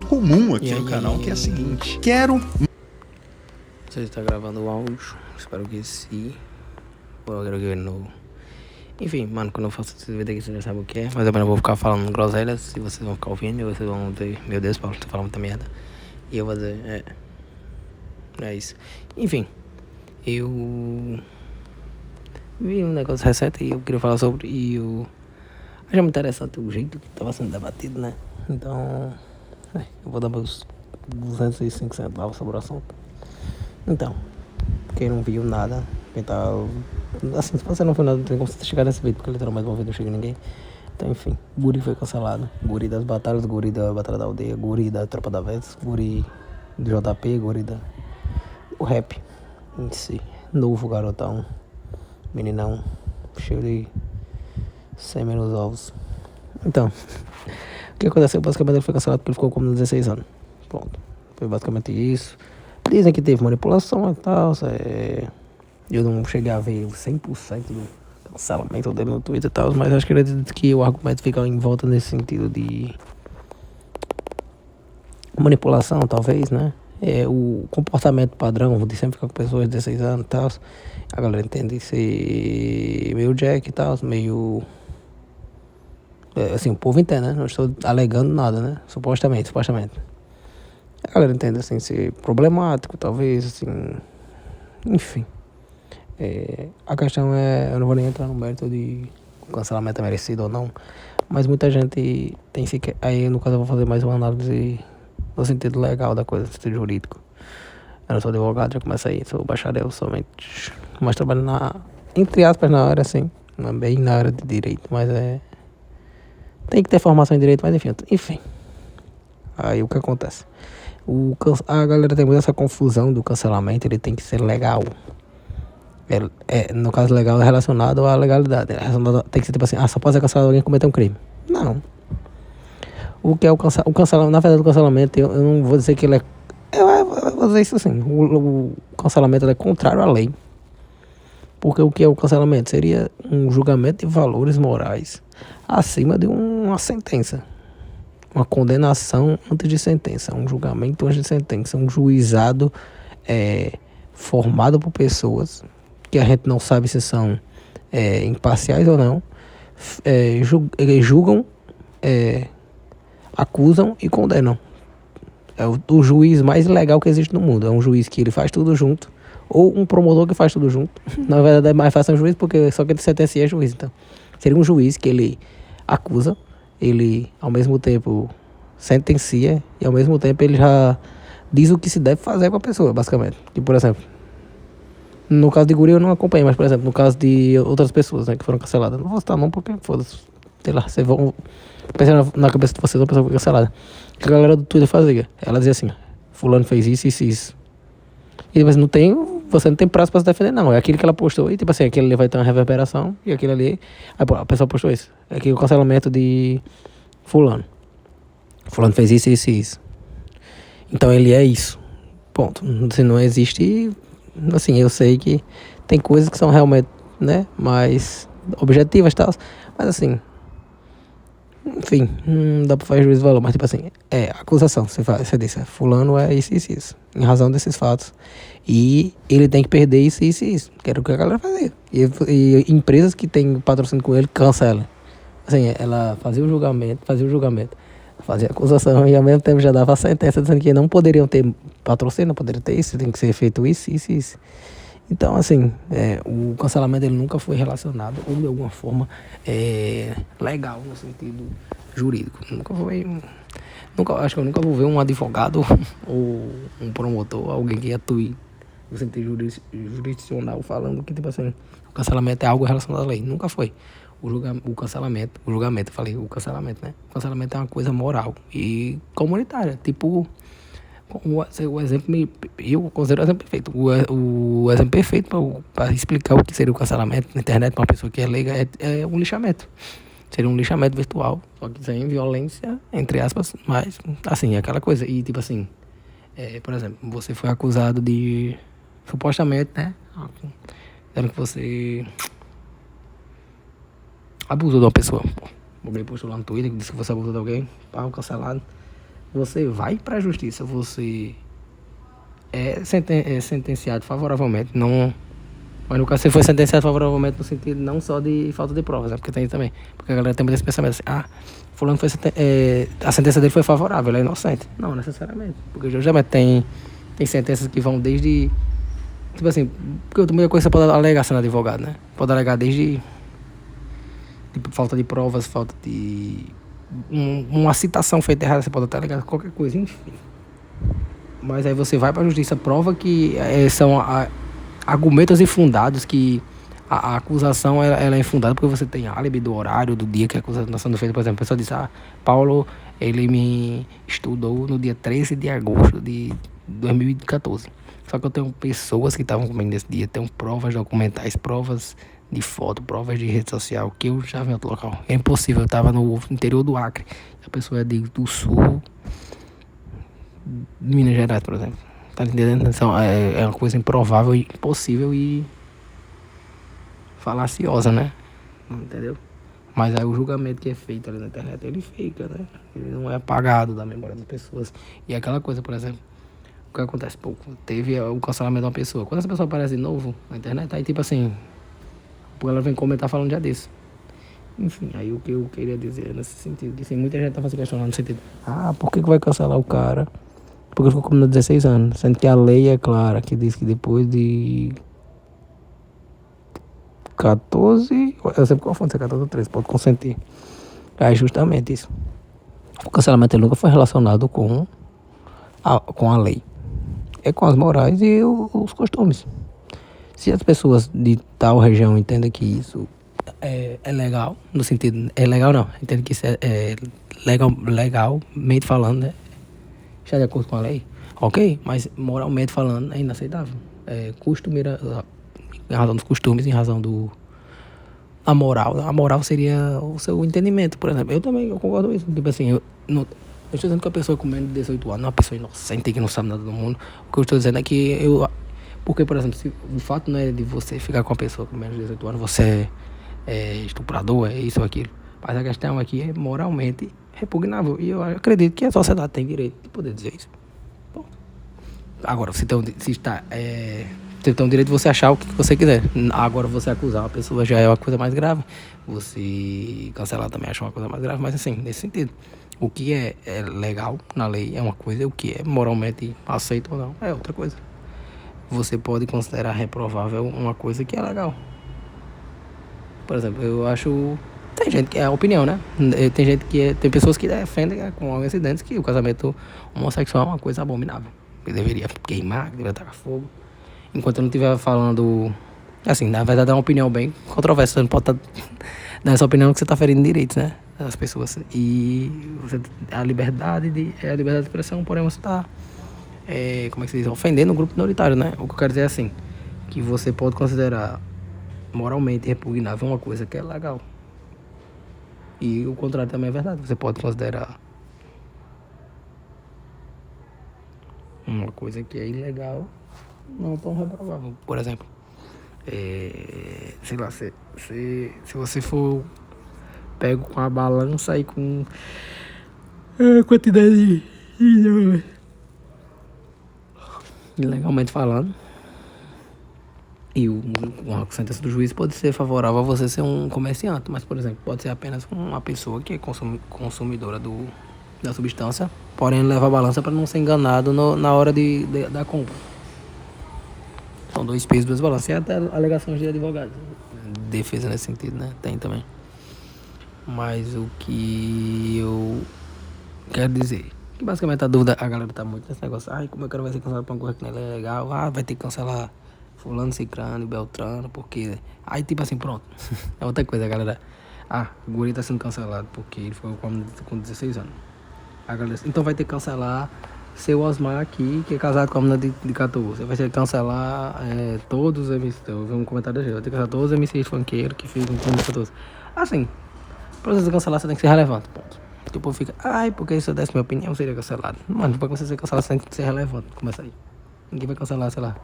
comum aqui no canal, que é a seguinte: quero... Você está gravando o áudio? Espero que sim. Vou gravar de novo. Enfim, mano, quando eu faço esse vídeo aqui, você já sabe o que é. Mas eu não vou ficar falando groselhas. E vocês vão ficar ouvindo e vocês vão dizer: meu Deus, Paulo, tá falando muita merda. E eu vou dizer: é isso. Enfim, eu vi um negócio recente e eu queria falar sobre. E eu achei muito interessante o jeito que estava sendo debatido, né? Então, eu vou dar meus 205 centavos sobre o assunto. Então, quem não viu nada, quem tá... Assim, se você não viu nada, não tem como você chegar nesse vídeo, porque literalmente uma vez não chega ninguém. Então, enfim, Guri foi cancelado. Guri das batalhas, Guri da Batalha da Aldeia, Guri da Tropa da Vez, Guri do JP, Guri da... O rap em si. Novo garotão, meninão, cheio de sêmen nos ovos. Então, o que aconteceu? Basicamente ele foi cancelado porque ele ficou como 16 anos. Pronto, foi basicamente isso. Dizem que teve manipulação e tal, eu não cheguei a ver 100% do cancelamento dele no Twitter e tal, mas acho que ele diz que o argumento fica em volta nesse sentido de manipulação, talvez, né? O comportamento padrão de sempre ficar com pessoas de 16 anos e tal. A galera entende ser meio Jack e tal, meio... assim, o povo entende, né? Não estou alegando nada, né? Supostamente. A galera entende, assim, ser problemático, talvez, assim... Enfim. A questão é... Eu não vou nem entrar no mérito de o cancelamento é merecido ou não, mas muita gente tem sequer... Aí, no caso, eu vou fazer mais uma análise no sentido legal da coisa, no sentido jurídico. Eu não sou advogado, já começa aí. Sou bacharel somente, mas trabalho entre aspas, na área, assim. Não é bem na área de direito, mas tem que ter formação em direito, mas enfim. Aí, o que acontece? A galera tem muito essa confusão do cancelamento, ele tem que ser legal. No caso, legal é relacionado à legalidade. Tem que ser tipo assim, só pode ser cancelado alguém que cometeu um crime. Não. O que é o cancelamento? Na verdade, o cancelamento, eu não vou dizer que ele é... Eu vou dizer isso assim, o cancelamento é contrário à lei. Porque o que é o cancelamento? Seria um julgamento de valores morais acima de uma sentença. Uma condenação antes de sentença, um julgamento antes de sentença, um juizado formado por pessoas que a gente não sabe se são imparciais ou não, julgam, acusam e condenam. É o juiz mais legal que existe no mundo. É um juiz que ele faz tudo junto, ou um promotor que faz tudo junto. Na verdade é mais fácil um juiz, porque só que ele sentencia é juiz. Então, seria um juiz que ele acusa, ele ao mesmo tempo sentencia e ao mesmo tempo ele já diz o que se deve fazer com a pessoa, basicamente. E, por exemplo, no caso de Guri eu não acompanhei, mas por exemplo, no caso de outras pessoas, né, que foram canceladas, não vou citar não porque foda-se, sei lá, vocês vão pensar na cabeça de vocês, uma pessoa foi cancelada. O que a galera do Twitter fazia? Ela dizia assim: fulano fez isso. E mas você não tem prazo pra se defender, não. É aquilo que ela postou. E tipo assim, aquele ali vai ter uma reverberação. E aquilo ali. Aí pô, a pessoa postou isso. É aqui o cancelamento de fulano. Fulano fez isso. Então ele é isso. Ponto. Se não existe. Assim, eu sei que tem coisas que são realmente, né, mais objetivas e tal. Mas assim. Enfim, não dá pra fazer juízo de valor, mas tipo assim, acusação, você disse, fulano é isso, em razão desses fatos. E ele tem que perder isso, que era o que a galera fazia. E empresas que tem patrocínio com ele, cancelam. Assim, ela fazia o julgamento, fazia a acusação e ao mesmo tempo já dava a sentença, dizendo que não poderiam ter patrocínio, não poderiam ter isso, tem que ser feito isso. Então, assim, o cancelamento ele nunca foi relacionado, ou de alguma forma, legal, no sentido jurídico. Acho que eu nunca vou ver um advogado ou um promotor, alguém que atue no sentido jurisdicional, falando que, tipo assim, o cancelamento é algo relacionado à lei. Nunca foi. O cancelamento, o cancelamento, né? O cancelamento é uma coisa moral e comunitária, tipo... O exemplo eu considero o exemplo perfeito. O exemplo perfeito para explicar o que seria o cancelamento na internet para uma pessoa que é leiga é um lixamento. Seria um lixamento virtual, só que sem violência, entre aspas, mas assim, aquela coisa. E tipo assim, por exemplo, você foi acusado de supostamente, né? Dizendo que você abusou de uma pessoa. Alguém postou lá no Twitter que disse que você abusou de alguém, cancelado. você vai pra justiça, você é sentenciado favoravelmente, não... Mas no caso você foi sentenciado favoravelmente no sentido não só de falta de provas, né? Porque tem também. Porque a galera tem muito esse pensamento assim, fulano foi a sentença dele foi favorável, ele é inocente. Não, necessariamente. Porque geralmente tem sentenças que vão desde... Tipo assim, porque muita coisa você pode alegar sendo advogado, né? Pode alegar desde tipo, falta de provas, falta de... uma citação feita errada, você pode até alegar qualquer coisa, enfim. Mas aí você vai pra justiça, prova que são argumentos infundados, que a acusação ela é infundada porque você tem álibi do horário, do dia que a acusação está sendo feita. Por exemplo, a pessoa diz, Paulo, ele me estudou no dia 13 de agosto de 2014. Só que eu tenho pessoas que estavam comigo nesse dia, tenho provas documentais, provas de foto, provas de rede social, que eu já vi em outro local. É impossível, eu estava no interior do Acre, a pessoa é do sul de Minas Gerais, por exemplo. Tá entendendo? Então, é uma coisa improvável, impossível e falaciosa, né? Entendeu? Mas aí o julgamento que é feito ali na internet, ele fica, né? Ele não é apagado da memória das pessoas. E aquela coisa, por exemplo, o que acontece? Teve o cancelamento de uma pessoa. Quando essa pessoa aparece de novo na internet, aí tipo assim, ela vem comentar falando já disso. Enfim, aí o que eu queria dizer nesse sentido, que assim, muita gente tá fazendo questionando no sentido, por que vai cancelar o cara? Porque ficou com 16 anos, sendo que a lei é clara, que diz que depois de 14, eu sempre confundo se é 14 ou 13, pode consentir. É justamente isso. O cancelamento ele nunca foi relacionado com a lei. É com as morais e os costumes. Se as pessoas de tal região entendem que isso é legal, no sentido... É legal não, entendem que isso é legalmente falando, né? Está de acordo com a lei, ok, mas moralmente falando é inaceitável. Em razão dos costumes, em razão da moral. A moral seria o seu entendimento, por exemplo. Eu concordo com isso. Tipo assim, eu estou dizendo que a pessoa com menos de 18 anos é uma pessoa inocente que não sabe nada do mundo. O que eu estou dizendo é que porque, por exemplo, o fato não é de você ficar com uma pessoa com menos de 18 anos, você é estuprador, é isso ou aquilo. Mas a questão aqui é moralmente repugnável. E eu acredito que a sociedade tem direito de poder dizer isso. Bom, agora, você tem o direito de você achar o que você quiser. Agora, você acusar uma pessoa já é uma coisa mais grave. Você cancelar também acha uma coisa mais grave. Mas assim, nesse sentido, o que é legal na lei é uma coisa, o que é moralmente aceito ou não é outra coisa. Você pode considerar reprovável uma coisa que é legal. Por exemplo, eu acho... Tem gente que é a opinião, né? Tem pessoas que defendem com acidentes que o casamento homossexual é uma coisa abominável. Que deveria queimar, que deveria tacar fogo. Enquanto eu não estiver falando... Assim, na verdade é uma opinião bem controversa. Você não pode estar dando essa opinião que você está ferindo direitos, né? Das pessoas. E a liberdade de expressão, porém você está... como é que se diz? Ofendendo o grupo minoritário, né? O que eu quero dizer é assim, que você pode considerar moralmente repugnável uma coisa que é legal. E o contrário também é verdade. Você pode considerar uma coisa que é ilegal não tão reprovável. Por exemplo, sei lá, se você for pego com a balança e com a quantidade de... Ilegalmente falando, e uma sentença do juiz pode ser favorável a você ser um comerciante, mas, por exemplo, pode ser apenas uma pessoa que é consumidora da substância, porém leva a balança para não ser enganado na hora da compra. São dois pesos, duas balanças. E até alegações de advogados. Defesa nesse sentido, né? Tem também. Mas o que eu quero dizer, que basicamente a dúvida, a galera tá muito nesse negócio. Como é que vai ser cancelado pra uma coisa que não é legal? Vai ter que cancelar fulano, cicrano e beltrano, porque... Aí, tipo assim, pronto. É outra coisa, a galera... o guri tá sendo cancelado porque ele ficou com 16 anos. A galera, então vai ter que cancelar seu Osmar aqui, que é casado com a menina de 14. Vai ter que cancelar todos os MCs... Eu vi um comentário da gente. Vai ter que cancelar todos os MCs funkeiros que ficam com 14. Assim, pra você cancelar, você tem que ser relevante, ponto. O povo fica, porque se eu desse minha opinião, seria cancelado. Mano, pra você ser cancelado, você tem que ser relevante. Começa aí. Ninguém vai cancelar, sei lá,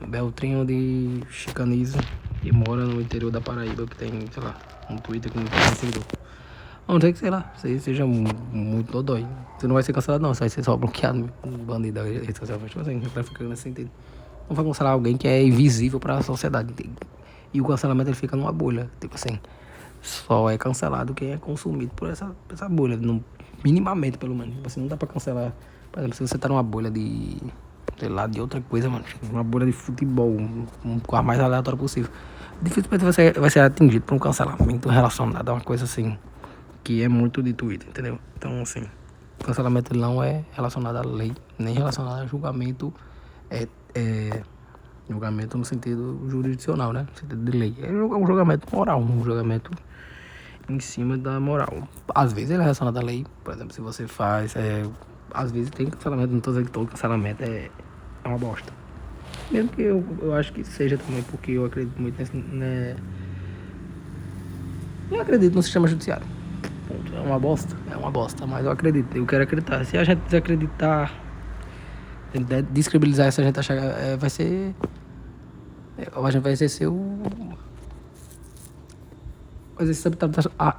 Beltrinho de Chicanizo, que mora no interior da Paraíba, que tem, sei lá, um Twitter com 30 seguidores. A não ser que, sei lá, você seja muito dodói. Você não vai ser cancelado, não. Você vai ser só bloqueado, banido da rede social. Tipo assim, vai ficar nesse sentido. Não vai cancelar alguém que é invisível pra sociedade. E o cancelamento ele fica numa bolha. Tipo assim, só é cancelado quem é consumido por essa bolha. Minimamente, pelo menos. Tipo assim, não dá pra cancelar. Por exemplo, se você tá numa bolha de, sei lá, de outra coisa, mano. Uma bolha de futebol, com a mais aleatória possível. Dificilmente vai ser atingido por um cancelamento relacionado a uma coisa assim, que é muito de Twitter, entendeu? Então, assim, o cancelamento ele não é relacionado à lei, nem relacionado a julgamento, é julgamento no sentido jurisdicional, né? No sentido de lei. É um julgamento moral, um julgamento em cima da moral. Às vezes ele é relacionado à lei, por exemplo, se você faz, às vezes tem cancelamento, não tô dizendo que todo cancelamento é uma bosta. Mesmo que eu acho que seja também, porque eu acredito muito nesse, né? Eu acredito no sistema judiciário. Ponto. É uma bosta, mas eu acredito, eu quero acreditar. Se a gente desacreditar, descredibilizar, se a gente achar, vai ser. A gente vai exercer o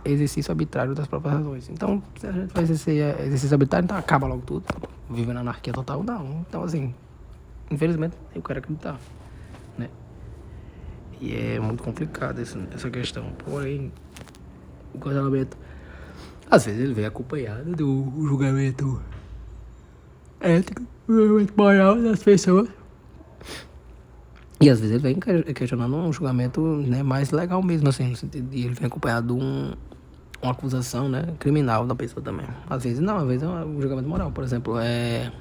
exercício arbitrário das próprias razões. Então, se a gente vai exercer exercício arbitrário, então acaba logo tudo. Viver na anarquia total, não. Então, assim, infelizmente, eu quero acreditar, né? E é muito complicado essa questão. Porém, o cancelamento, às vezes ele vem acompanhado do julgamento ético, julgamento moral das pessoas. E às vezes ele vem questionando um julgamento, né, mais legal mesmo, assim, no sentido de ele vem acompanhado de uma acusação, né, criminal da pessoa também. Às vezes não, às vezes é um julgamento moral. Por exemplo, é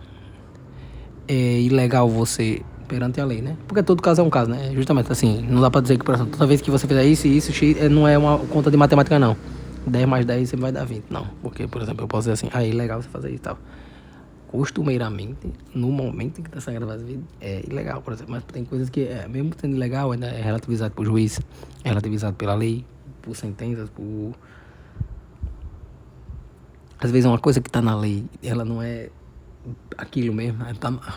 ilegal você perante a lei, né? Porque todo caso é um caso, né? Justamente assim, não dá pra dizer que, por exemplo, toda vez que você fizer isso, X, não é uma conta de matemática, não. 10 mais 10 sempre vai dar 20, não. Porque, por exemplo, eu posso dizer assim, é ilegal você fazer isso e tal. Costumeiramente, no momento em que está sendo gravado esse vídeo, é ilegal, por exemplo. Mas tem coisas que, mesmo sendo ilegal, ainda é relativizado por juiz, é relativizado pela lei, por sentenças, por... Às vezes uma coisa que está na lei, ela não é aquilo mesmo,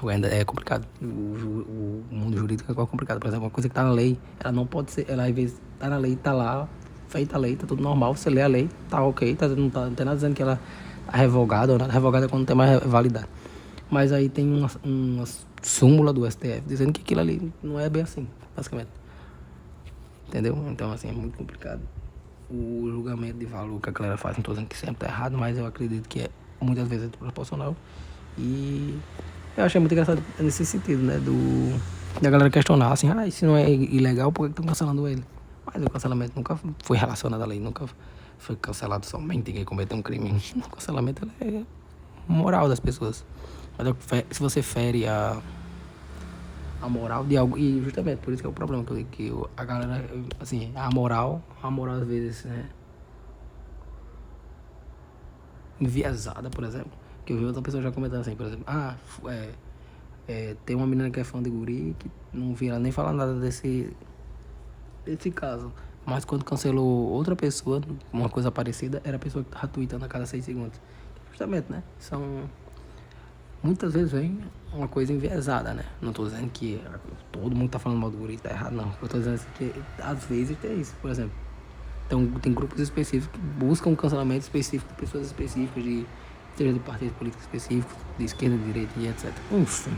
ainda é complicado. O mundo jurídico é complicado. Por exemplo, uma coisa que está na lei, ela não pode ser, ela às vezes está na lei, está lá, feita a lei, tá tudo normal, você lê a lei, tá ok, não tem nada dizendo que ela tá revogada ou nada. Revogada é quando não tem mais validade. Mas aí tem uma súmula do STF dizendo que aquilo ali não é bem assim, basicamente. Entendeu? Então, assim, é muito complicado. O julgamento de valor que a galera faz, não tô dizendo que sempre tá errado, mas eu acredito que muitas vezes é desproporcional. E eu achei muito engraçado nesse sentido, né? Da galera questionar assim, se não é ilegal, por que estão cancelando ele? Mas o cancelamento nunca foi relacionado à lei, nunca foi cancelado somente quem cometeu um crime. O cancelamento é moral das pessoas. Mas se você fere a moral de algo, e justamente por isso que é o problema, que a galera, assim, a moral às vezes, né, enviesada, por exemplo. Que eu vi outra pessoa já comentando assim, por exemplo, tem uma menina que é fã de guri que não vi ela nem falar nada desse caso. Mas quando cancelou outra pessoa, uma coisa parecida, era a pessoa que tava tweetando a cada 6 segundos. Justamente, né? Muitas vezes vem uma coisa enviesada, né? Não tô dizendo que todo mundo tá falando mal do guri, tá errado, não. Eu tô dizendo assim que às vezes tem isso, por exemplo. Então tem grupos específicos que buscam um cancelamento específico de pessoas específicas, seja de partidos políticos específicos, de esquerda, de direita e etc. Enfim,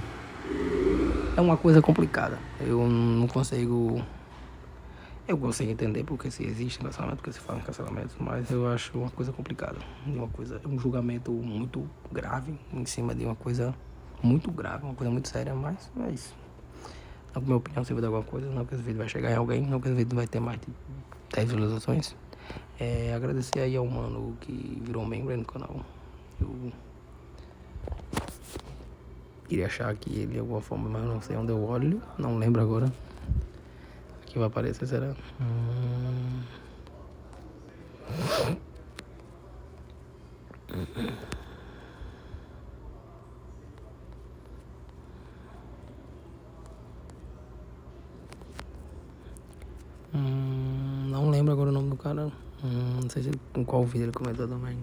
é uma coisa complicada. Eu não consigo... Eu consigo entender porque se existe cancelamento, porque se fala em cancelamento, mas eu acho uma coisa complicada. Um julgamento muito grave em cima de uma coisa muito grave, uma coisa muito séria, mas é isso. Na minha opinião, se de alguma coisa, não que esse vídeo vai chegar em alguém, não que esse vídeo vai ter mais de 10 visualizações. Agradecer aí ao mano que virou membro aí no canal. Eu queria achar aqui ele de alguma forma, mas não sei onde eu olho, não lembro agora. Aqui vai aparecer, será? Não lembro agora o nome do cara. Não sei com qual vídeo ele comentou também.